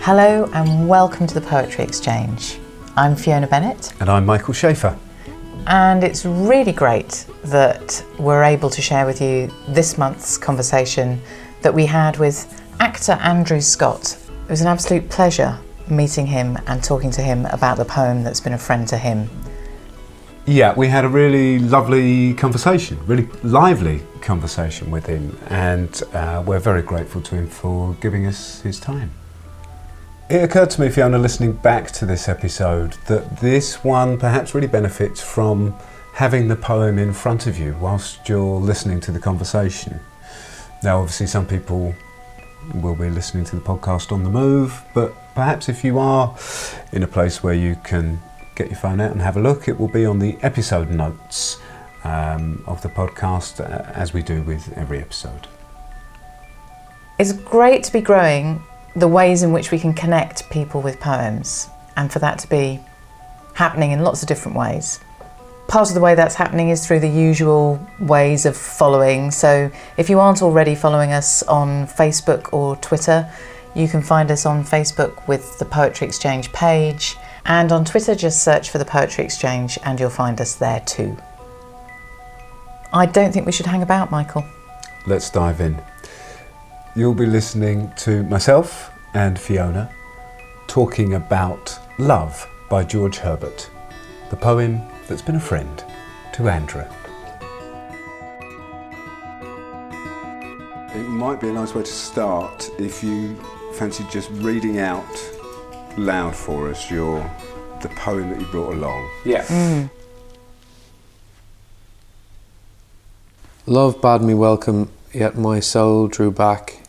Hello and welcome to the Poetry Exchange. I'm Fiona Bennett. And I'm Michael Schaeffer. And it's really great that we're able to share with you this month's conversation that we had with actor Andrew Scott. It was an absolute pleasure meeting him and talking to him about the poem that's been a friend to him. Yeah, we had a really lovely conversation, really lively conversation with him, and we're very grateful to him for giving us his time. It occurred to me, Fiona, listening back to this episode, that this one perhaps really benefits from having the poem in front of you whilst you're listening to the conversation. Now, obviously, some people will be listening to the podcast on the move, but perhaps if you are in a place where you can get your phone out and have a look, it will be on the episode notes of the podcast, as we do with every episode. It's great to be growing the ways in which we can connect people with poems, and for that to be happening in lots of different ways. Part of the way that's happening is through the usual ways of following. So if you aren't already following us on Facebook or Twitter, you can find us on Facebook with the Poetry Exchange page, and on Twitter just search for the Poetry Exchange and you'll find us there too. I don't think we should hang about, Michael. Let's dive in. You'll be listening to myself and Fiona talking about Love by George Herbert, the poem that's been a friend to Andrew. It might be a nice way to start if you fancy just reading out loud for us the poem that you brought along. Yeah. Love bade me welcome, yet my soul drew back,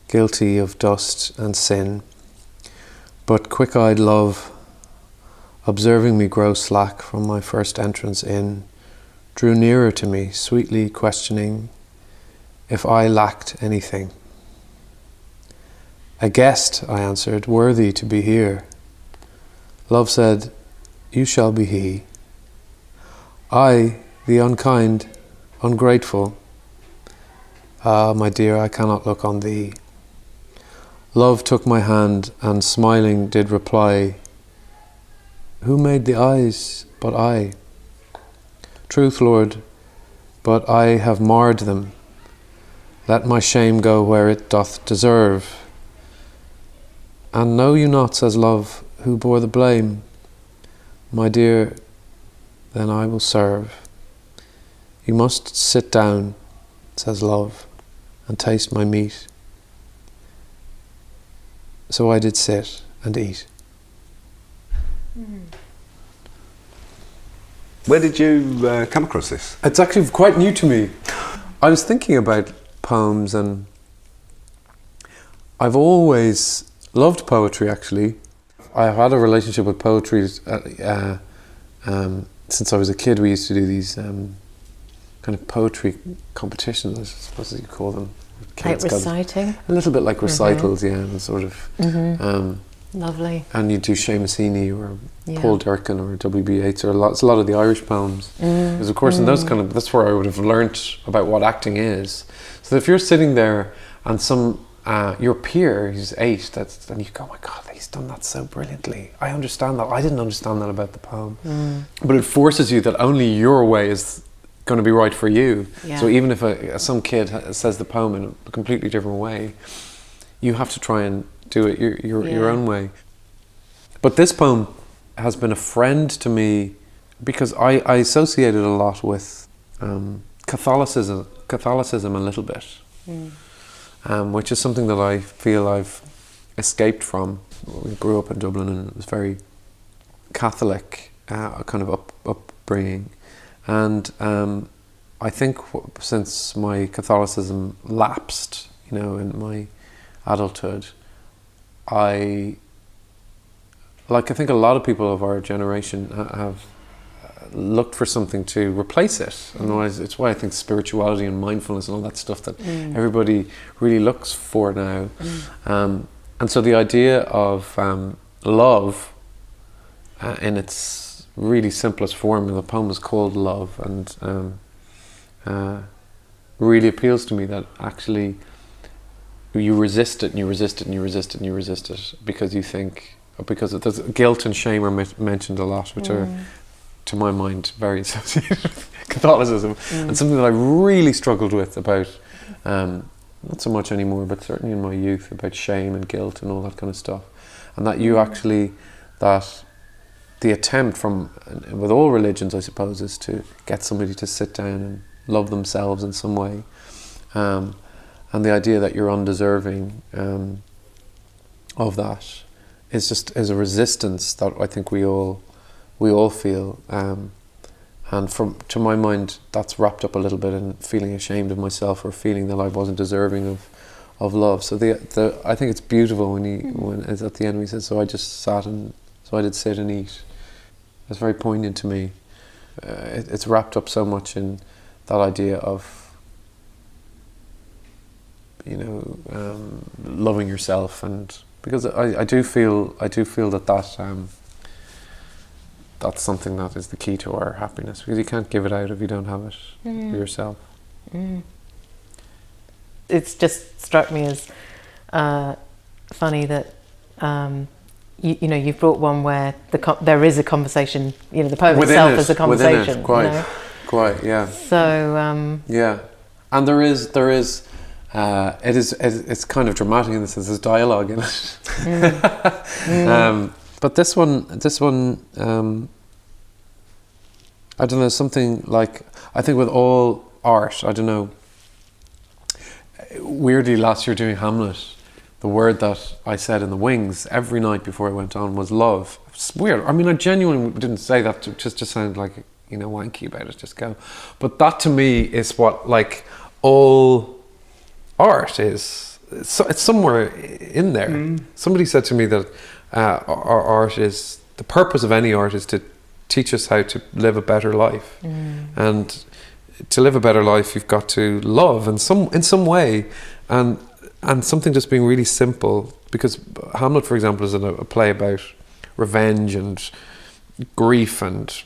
guilty of dust and sin. But quick-eyed love, observing me grow slack from my first entrance in, drew nearer to me, sweetly questioning if I lacked anything. A guest, I answered, worthy to be here. Love said, you shall be he. I, the unkind, ungrateful. Ah, my dear, I cannot look on thee. Love took my hand and smiling did reply, who made the eyes but I? Truth, Lord, but I have marred them. Let my shame go where it doth deserve. And know you not, says Love, who bore the blame? My dear, then I will serve. You must sit down, says Love, and taste my meat. So I did sit and eat. Where did you come across this? It's actually quite new to me. I was thinking about poems, and I've always loved poetry, actually. I've had a relationship with poetry since I was a kid. We used to do these kind of poetry competitions, I suppose you call them. Like reciting? A little bit like recitals, yeah, and sort of. Lovely. And you do Seamus Heaney or Paul Durkin or W.B. Yeats or a lot of the Irish poems. Because of course in those that's where I would have learnt about what acting is. So if you're sitting there and your peer who's 8, and you go, oh my God, he's done that so brilliantly. I understand that. I didn't understand that about the poem. But it forces you that only your way is going to be right for you. Yeah. So even if some kid says the poem in a completely different way, you have to try and do it your own way. But this poem has been a friend to me because I associate it a lot with Catholicism a little bit, which is something that I feel I've escaped from. We grew up in Dublin and it was very Catholic kind of upbringing, and I think since my Catholicism lapsed, in my adulthood, I think a lot of people of our generation have looked for something to replace it. And it's why I think spirituality and mindfulness and all that stuff that everybody really looks for now. And so the idea of love in its really simplest form, and the poem is called Love, and really appeals to me that actually you resist it and you resist it and you resist it and you resist it because you think, because there's guilt and shame are mentioned a lot, which are, to my mind, very associated with Catholicism, and something that I really struggled with about, not so much anymore, but certainly in my youth, about shame and guilt and all that kind of stuff. And that you actually, that the attempt from, with all religions, I suppose, is to get somebody to sit down and love themselves in some way. And the idea that you're undeserving of that is a resistance that I think we all feel. And to my mind, that's wrapped up a little bit in feeling ashamed of myself or feeling that I wasn't deserving of love. So I think it's beautiful when it's at the end he says, so I did sit and eat. It's very poignant to me. It's wrapped up so much in that idea of, loving yourself, and because I do feel that that's something that is the key to our happiness, because you can't give it out if you don't have it for yourself. It's just struck me as funny that you've brought one where there is a conversation. The poem itself is a conversation. Quite, yeah. So yeah, and there is. It's kind of dramatic in the sense there's dialogue in it. But this one, I don't know, something like, I think with all art, I don't know, weirdly last year doing Hamlet, the word that I said in the wings every night before I went on was love. It's weird. I mean, I genuinely didn't say that to just sound like, wanky about it, just go. But that to me is what, like, all art is. It's somewhere in there. Somebody said to me that our art is, the purpose of any art is to teach us how to live a better life. And to live a better life, you've got to love in some way, and something just being really simple. Because Hamlet, for example, is a play about revenge and grief and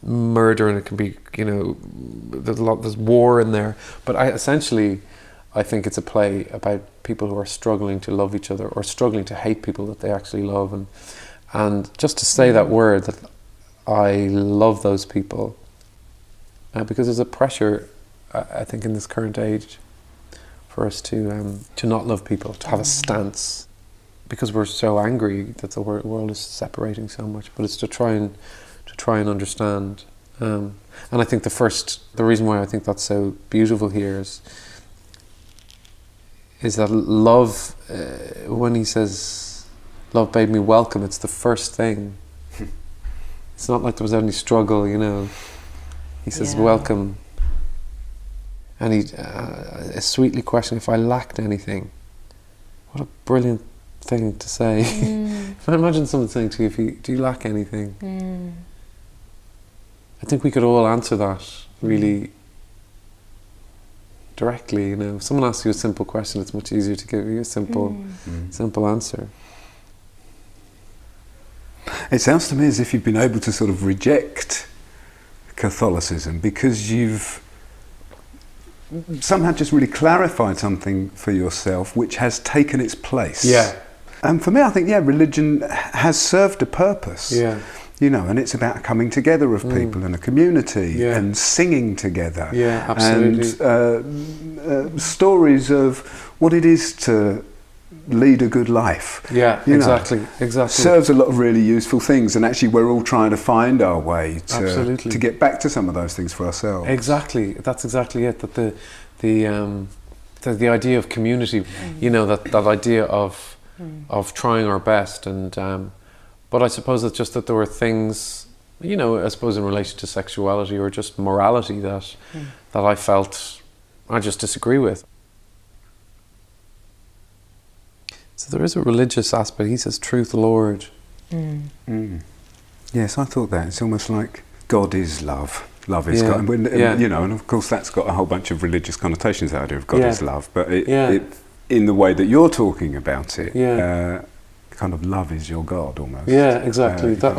murder, and it can be, there's war in there. But I think it's a play about people who are struggling to love each other, or struggling to hate people that they actually love, and just to say that word, that I love those people, because there's a pressure, I think, in this current age, for us to not love people, to have a stance, because we're so angry that the world is separating so much. But it's to try and understand, and I think the reason why I think that's so beautiful here is that love, when he says, love bade me welcome, it's the first thing. It's not like there was any struggle, He says, welcome. And he sweetly questioned if I lacked anything. What a brilliant thing to say. If I imagine someone saying to you, do you lack anything? I think we could all answer that really directly. If someone asks you a simple question, it's much easier to give you a simple answer. It sounds to me as if you've been able to sort of reject Catholicism because you've somehow just really clarified something for yourself which has taken its place. Yeah. And for me, I think, religion has served a purpose. Yeah. And it's about coming together of people in a community and singing together. Yeah, absolutely. And stories of what it is to lead a good life. Yeah, exactly. Serves a lot of really useful things, and actually we're all trying to find our way to get back to some of those things for ourselves. Exactly, that's exactly it. That the idea of community, that idea of trying our best, and but I suppose it's just that there were things, I suppose in relation to sexuality or just morality that I felt I just disagree with. So there is a religious aspect. He says, truth, Lord. Yes, I thought that. It's almost like God is love. Love is God. And of course that's got a whole bunch of religious connotations, the idea of God is love. But it, in the way that you're talking about it, kind of love is your God almost. Yeah, exactly. That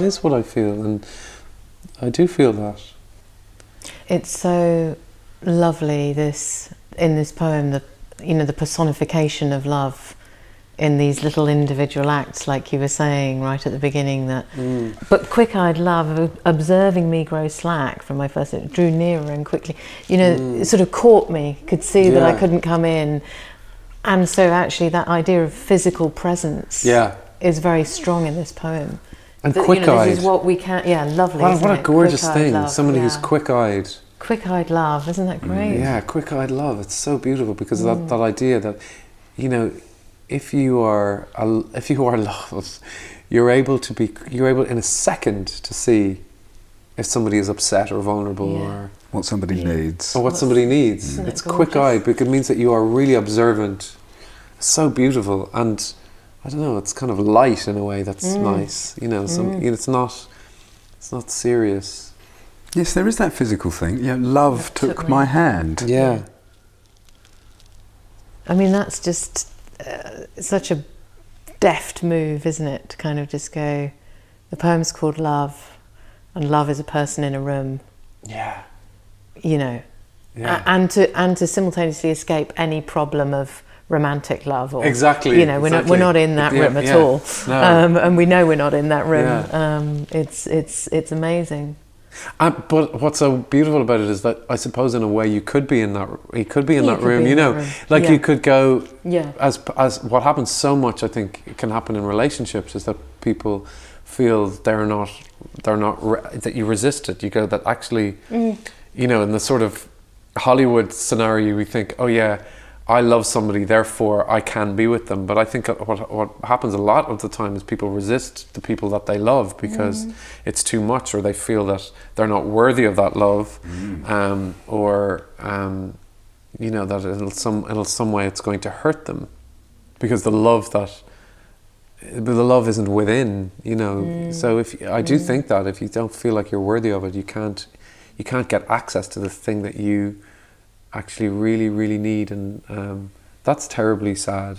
is what I feel, and I do feel that. It's so lovely, in this poem, the personification of love in these little individual acts, like you were saying right at the beginning, that but quick-eyed love, observing me grow slack from my first, it drew nearer and quickly, it sort of caught me, could see that I couldn't come in. And so actually that idea of physical presence is very strong in this poem. And quick-eyed. This is what we can, lovely. What a gorgeous thing. Love, somebody who's quick-eyed. Quick-eyed love, isn't that great? Yeah, quick-eyed love. It's so beautiful because that idea that, if you are loved, you're able in a second to see if somebody is upset or vulnerable or what somebody needs. Or what somebody needs. It's quick-eyed because it means that you are really observant. It's so beautiful, and I don't know, it's kind of light in a way that's nice. It's not serious. Yes, there is that physical thing. Love took my hand. Yeah. I mean, that's just such a deft move, isn't it? To kind of just go, the poem's called Love, and love is a person in a room. Yeah. And to simultaneously escape any problem of romantic love, or exactly. We're not in that room at all. No. And we know we're not in that room. It's amazing. But what's so beautiful about it is that I suppose in a way you could be in that room. You could go as what happens so much. I think it can happen in relationships is that people feel that you resist it. You go that actually, in the sort of Hollywood scenario, we think, oh yeah, I love somebody, therefore I can be with them. But I think what happens a lot of the time is people resist the people that they love because it's too much, or they feel that they're not worthy of that love, that in some way it's going to hurt them because the love isn't within. So I do think that if you don't feel like you're worthy of it, you can't get access to the thing that you actually really, really need, and that's terribly sad.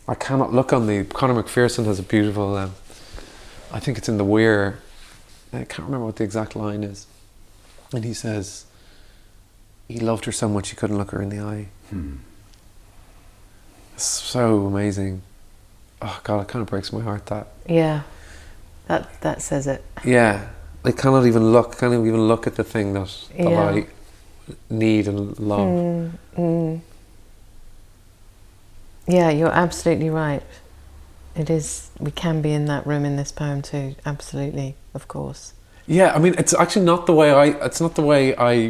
I cannot look on Conor McPherson has a beautiful, I think it's in The Weir, I can't remember what the exact line is, and he says he loved her so much he couldn't look her in the eye. It's so amazing. Oh God, it kind of breaks my heart that. Yeah, that says it. Yeah, I can't even look at the thing that I need and love. Yeah, you're absolutely right. It is. We can be in that room in this poem too. Absolutely, of course. Yeah, I mean, it's actually not the way I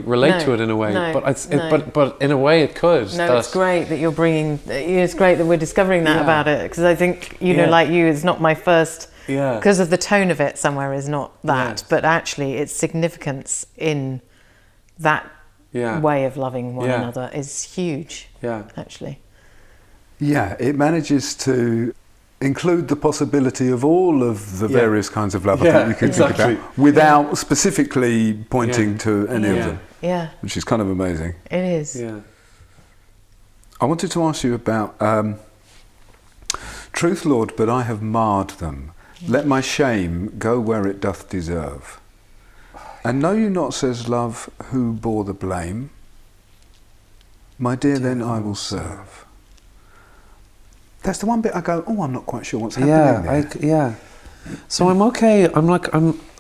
relate to it in a way, but in a way it could. No, it's great that you're bringing. It's great that we're discovering that about it, because I think like you, it's not my first. Yeah. Because of the tone of it, somewhere is not that, but actually, its significance in that way of loving one another is huge. Yeah, actually. Yeah, it manages to include the possibility of all of the various kinds of love I think you can think about without specifically pointing to any of them. Yeah. Which is kind of amazing. It is. Yeah. I wanted to ask you about truth, Lord, but I have marred them. Let my shame go where it doth deserve. And know you not, says love, who bore the blame? My dear, then I will serve. That's the one bit I go, I'm not quite sure what's happening there. So I'm okay.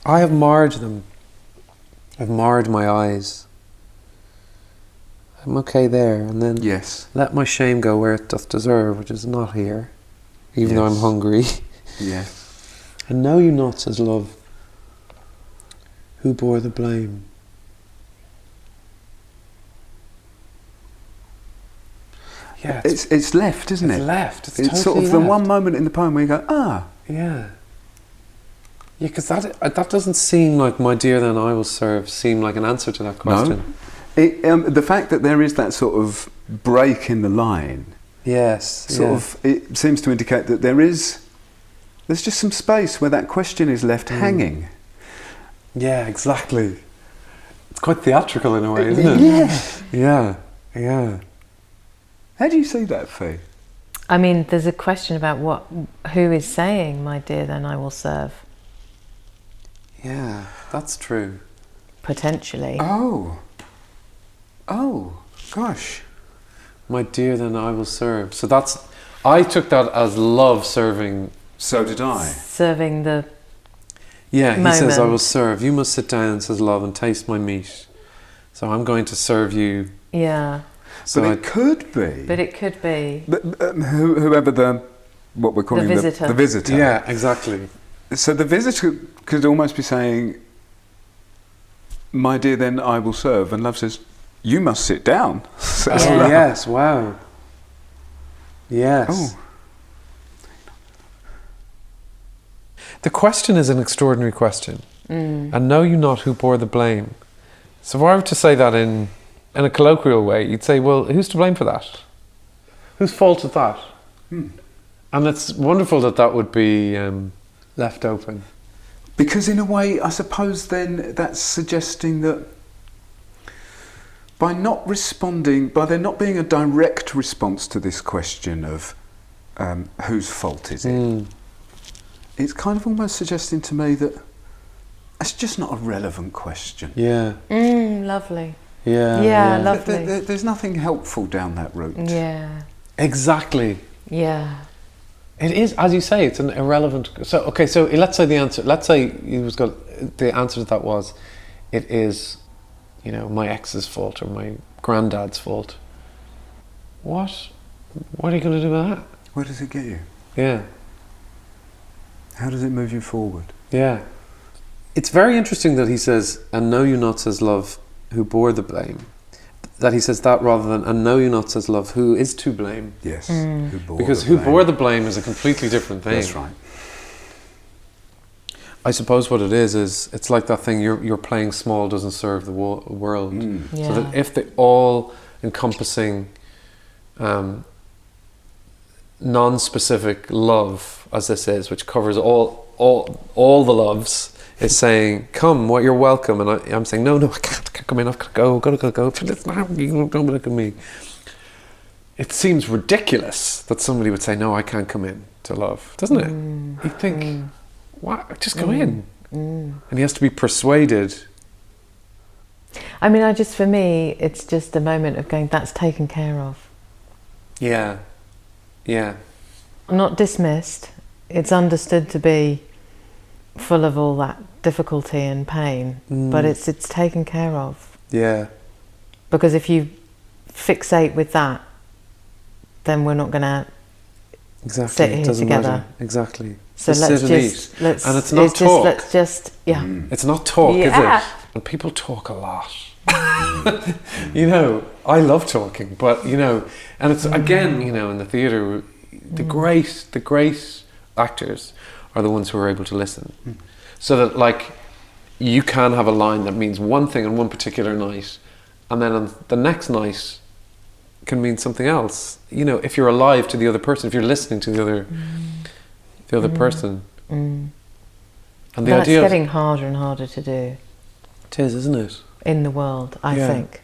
I have marred them. I've marred my eyes. I'm okay there. And then let my shame go where it doth deserve, which is not here, even though I'm hungry. Yes. And know you not, says love, who bore the blame. Yeah, it's left, isn't it? It's left. It's totally sort of the one moment in the poem where you go, Yeah. Yeah, because that doesn't seem like my dear then I will serve seem like an answer to that question. No. The fact that there is that sort of break in the line, it seems to indicate that there's just some space where that question is left hanging. Yeah, exactly. It's quite theatrical in a way, isn't it? Yeah. How do you see that, Fee? I mean, there's a question about who is saying, my dear, then I will serve. Yeah, that's true. Potentially. Oh, gosh. My dear, then I will serve. So I took that as love serving. So did I. Serving the Yeah, he moment. says, I will serve. You must sit down, says love, and taste my meat. So I'm going to serve you. Yeah. So But it could be. But it could be. But, whoever what we're calling The visitor. the visitor. Yeah, exactly. So the visitor could almost be saying, my dear, then I will serve. And love says, you must sit down. Says Yeah. love. Yes, wow. Yes. Oh. The question is an extraordinary question. And know you not who bore the blame. So if I were to say that in a colloquial way, you'd say, well, who's to blame for that? Whose fault is that? And it's wonderful that would be left open. Because in a way, I suppose then that's suggesting that by not responding, by there not being a direct response to this question of whose fault is it, it's kind of almost suggesting to me that it's just not a relevant question. Yeah. Lovely. Yeah. Yeah, lovely. There's nothing helpful down that route. Yeah. Exactly. Yeah. It is, as you say, it's an irrelevant. So okay, so let's say the answer. Let's say the answer to that was, it is, my ex's fault or my granddad's fault. What are you going to do with that? Where does it get you? Yeah. How does it move you forward? Yeah. It's very interesting that he says, and know you not, says love, who bore the blame. That he says that rather than, and know you not, says love, who is to blame. Yes. Because who bore the blame is a completely different thing. That's right. I suppose what it is it's like that thing, you're playing small doesn't serve the world. Yeah. So that if the all-encompassing, non-specific love, as this is, which covers all the loves, is saying, come, you're welcome. And I'm saying, no, I can't come in, I've got to go. Don't look at me. It seems ridiculous that somebody would say, no, I can't come in to love, doesn't it? You think, what? Just go in. And he has to be persuaded. I mean, for me, it's just a moment of going, that's taken care of. Yeah. Yeah. Not dismissed. It's understood to be full of all that difficulty and pain, but it's taken care of. Yeah. Because if you fixate with that, then we're not going to Exactly. sit here Doesn't together. matter. Exactly. So Just let's sit and just eat. And it's not talk. It's not talk, is Yeah. it? And people talk a lot. I love talking, but and it's again, in the theatre, the great actors are the ones who are able to listen. So that, like, you can have a line that means one thing on one particular night, and then on the next night can mean something else. If you're alive to the other person, if you're listening to the other person. And the That's idea getting harder and harder to do it is, isn't it? in the world, I Yeah. think.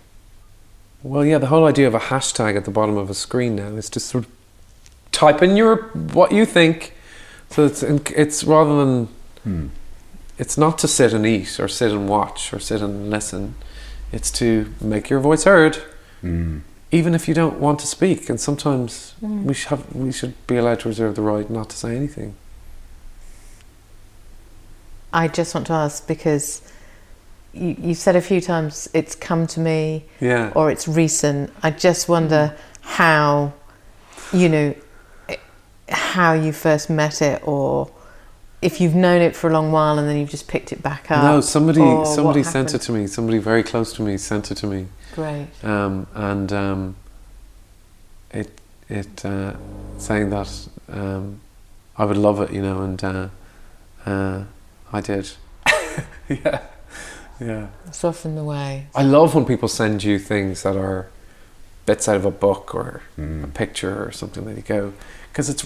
Well, yeah, the whole idea of a hashtag at the bottom of a screen now is to sort of type in what you think. So it's rather than it's not to sit and eat or sit and watch or sit and listen. It's to make your voice heard, even if you don't want to speak. And sometimes we should be allowed to reserve the right not to say anything. I just want to ask, because you said a few times it's come to me, or it's recent. I just wonder how you first met it, or if you've known it for a long while and then you've just picked it back up. No, somebody what sent it happened. to me. Somebody very close to me sent it to me. Great. It saying that I would love it, and I did. Yeah. Soften the way. I love when people send you things that are bits out of a book or a picture or something that you go, because it's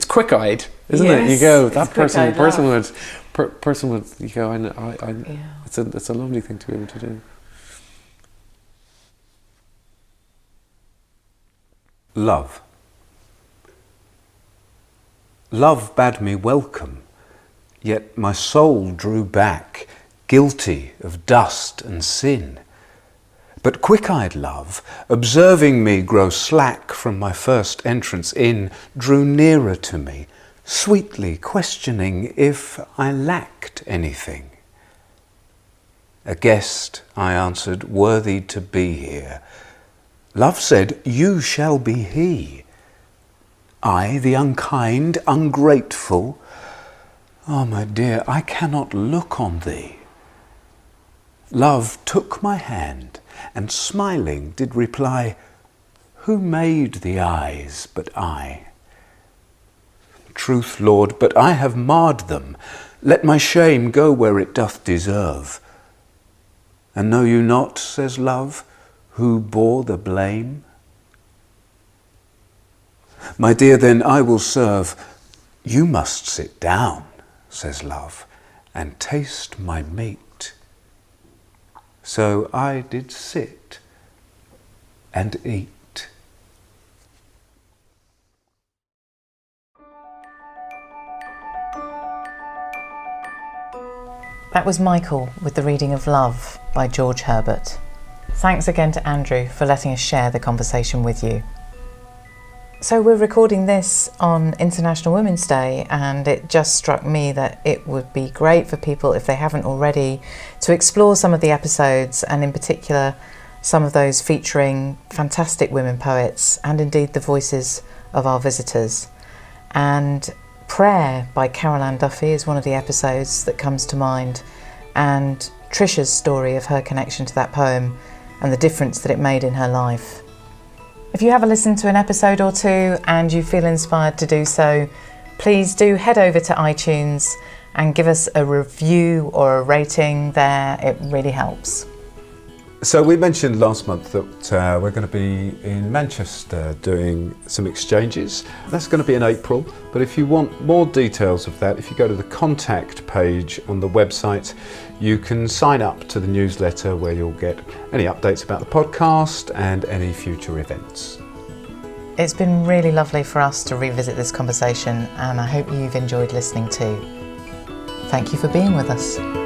quick-eyed, isn't it? You go, that person would, you go, I it's a lovely thing to be able to do. Love. Love bade me welcome, yet my soul drew back, guilty of dust and sin. But quick-eyed love, observing me grow slack from my first entrance in, drew nearer to me, sweetly questioning if I lacked anything. A guest, I answered, worthy to be here. Love said, you shall be he. I, the unkind, ungrateful, oh, my dear, I cannot look on thee. Love took my hand, and smiling did reply, who made the eyes but I? Truth, Lord, but I have marred them. Let my shame go where it doth deserve. And know you not, says Love, who bore the blame? My dear, then I will serve. You must sit down, says Love, and taste my meat. So I did sit and eat. That was Michael with the reading of Love by George Herbert. Thanks again to Andrew for letting us share the conversation with you. So we're recording this on International Women's Day, and it just struck me that it would be great for people, if they haven't already, to explore some of the episodes, and in particular some of those featuring fantastic women poets and indeed the voices of our visitors. And Prayer by Carol Ann Duffy is one of the episodes that comes to mind, and Trisha's story of her connection to that poem and the difference that it made in her life. If you have a listen to an episode or two and you feel inspired to do so, please do head over to iTunes and give us a review or a rating there. It really helps. So we mentioned last month that we're going to be in Manchester doing some exchanges. That's going to be in April, but if you want more details of that, if you go to the contact page on the website, you can sign up to the newsletter where you'll get any updates about the podcast and any future events. It's been really lovely for us to revisit this conversation, and I hope you've enjoyed listening too. Thank you for being with us.